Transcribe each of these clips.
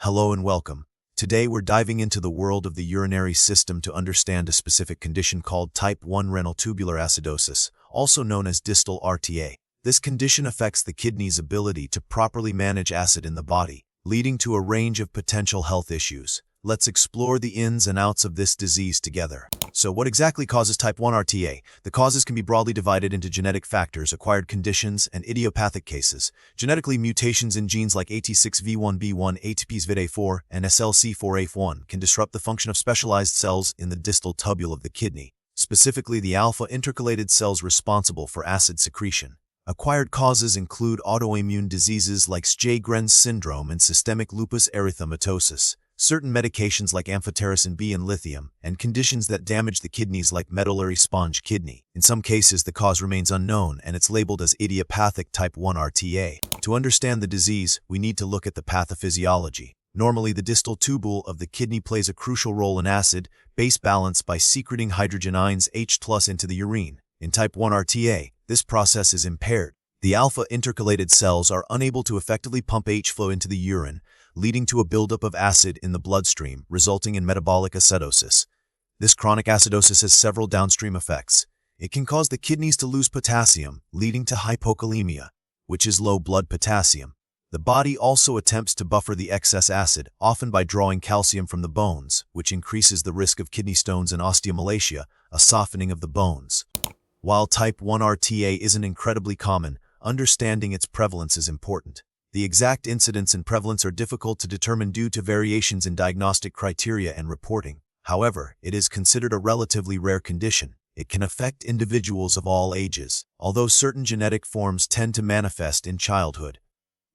Hello and welcome. Today we're diving into the world of the urinary system to understand a specific condition called type 1 renal tubular acidosis, also known as distal RTA. This condition affects the kidney's ability to properly manage acid in the body, leading to a range of potential health issues. Let's explore the ins and outs of this disease together. So what exactly causes type 1 RTA? The causes can be broadly divided into genetic factors, acquired conditions, and idiopathic cases. Genetically, mutations in genes like AT6V1B1, ATPsVID4, and SLC4A1 can disrupt the function of specialized cells in the distal tubule of the kidney, specifically the alpha intercalated cells responsible for acid secretion. Acquired causes include autoimmune diseases like Sjogren's syndrome and systemic lupus erythematosus, certain medications like amphotericin B and lithium, and conditions that damage the kidneys like medullary sponge kidney. In some cases, the cause remains unknown and it's labeled as idiopathic type 1 RTA. To understand the disease, we need to look at the pathophysiology. Normally, the distal tubule of the kidney plays a crucial role in acid-base balance by secreting hydrogen ions H+ into the urine. In type 1 RTA, this process is impaired. The alpha intercalated cells are unable to effectively pump H flow into the urine, leading to a buildup of acid in the bloodstream, resulting in metabolic acidosis. This chronic acidosis has several downstream effects. It can cause the kidneys to lose potassium, leading to hypokalemia, which is low blood potassium. The body also attempts to buffer the excess acid, often by drawing calcium from the bones, which increases the risk of kidney stones and osteomalacia, a softening of the bones. While type 1 RTA isn't incredibly common, understanding its prevalence is important. The exact incidence and prevalence are difficult to determine due to variations in diagnostic criteria and reporting. However, it is considered a relatively rare condition. It can affect individuals of all ages, although certain genetic forms tend to manifest in childhood.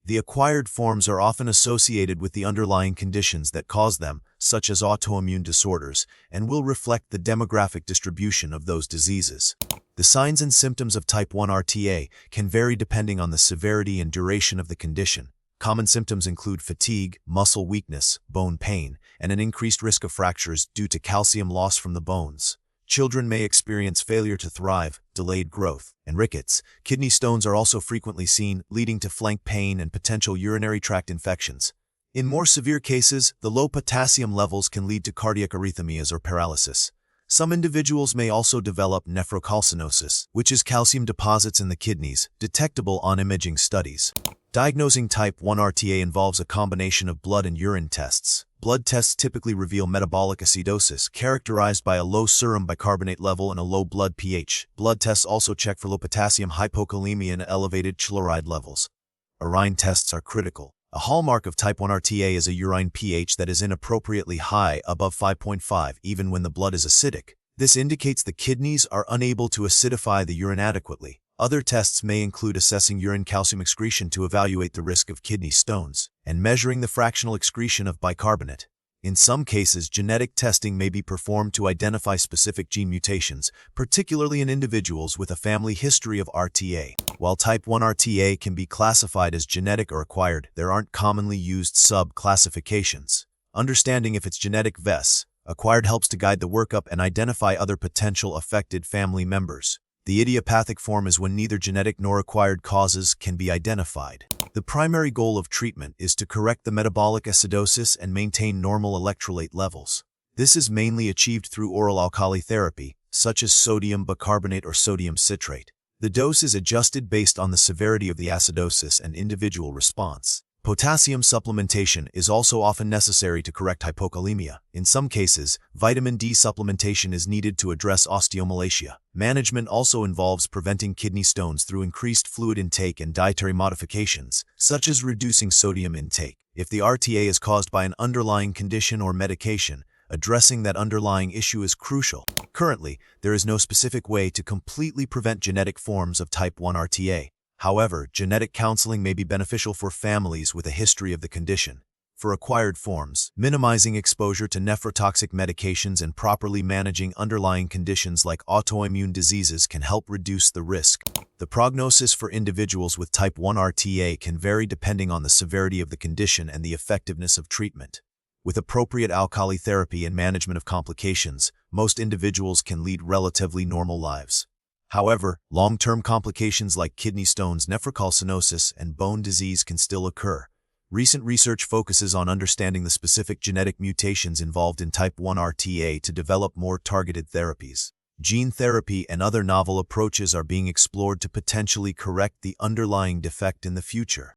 The acquired forms are often associated with the underlying conditions that cause them, such as autoimmune disorders, and will reflect the demographic distribution of those diseases. The signs and symptoms of type 1 RTA can vary depending on the severity and duration of the condition. Common symptoms include fatigue, muscle weakness, bone pain, and an increased risk of fractures due to calcium loss from the bones. Children may experience failure to thrive, delayed growth, and rickets. Kidney stones are also frequently seen, leading to flank pain and potential urinary tract infections. In more severe cases, the low potassium levels can lead to cardiac arrhythmias or paralysis. Some individuals may also develop nephrocalcinosis, which is calcium deposits in the kidneys, detectable on imaging studies. Diagnosing type 1 RTA involves a combination of blood and urine tests. Blood tests typically reveal metabolic acidosis, characterized by a low serum bicarbonate level and a low blood pH. Blood tests also check for low potassium, hypokalemia, and elevated chloride levels. Urine tests are critical. A hallmark of type 1 RTA is a urine pH that is inappropriately high, above 5.5, even when the blood is acidic. This indicates the kidneys are unable to acidify the urine adequately. Other tests may include assessing urine calcium excretion to evaluate the risk of kidney stones, and measuring the fractional excretion of bicarbonate. In some cases, genetic testing may be performed to identify specific gene mutations, particularly in individuals with a family history of RTA. While type 1 RTA can be classified as genetic or acquired, there aren't commonly used sub-classifications. Understanding if it's genetic vs. acquired helps to guide the workup and identify other potential affected family members. The idiopathic form is when neither genetic nor acquired causes can be identified. The primary goal of treatment is to correct the metabolic acidosis and maintain normal electrolyte levels. This is mainly achieved through oral alkali therapy, such as sodium bicarbonate or sodium citrate. The dose is adjusted based on the severity of the acidosis and individual response. Potassium supplementation is also often necessary to correct hypokalemia. In some cases, vitamin D supplementation is needed to address osteomalacia. Management also involves preventing kidney stones through increased fluid intake and dietary modifications, such as reducing sodium intake. If the RTA is caused by an underlying condition or medication, addressing that underlying issue is crucial. Currently, there is no specific way to completely prevent genetic forms of type 1 RTA. However, genetic counseling may be beneficial for families with a history of the condition. For acquired forms, minimizing exposure to nephrotoxic medications and properly managing underlying conditions like autoimmune diseases can help reduce the risk. The prognosis for individuals with type 1 RTA can vary depending on the severity of the condition and the effectiveness of treatment. With appropriate alkali therapy and management of complications, most individuals can lead relatively normal lives. However, long-term complications like kidney stones, nephrocalcinosis, and bone disease can still occur. Recent research focuses on understanding the specific genetic mutations involved in type 1 RTA to develop more targeted therapies. Gene therapy and other novel approaches are being explored to potentially correct the underlying defect in the future.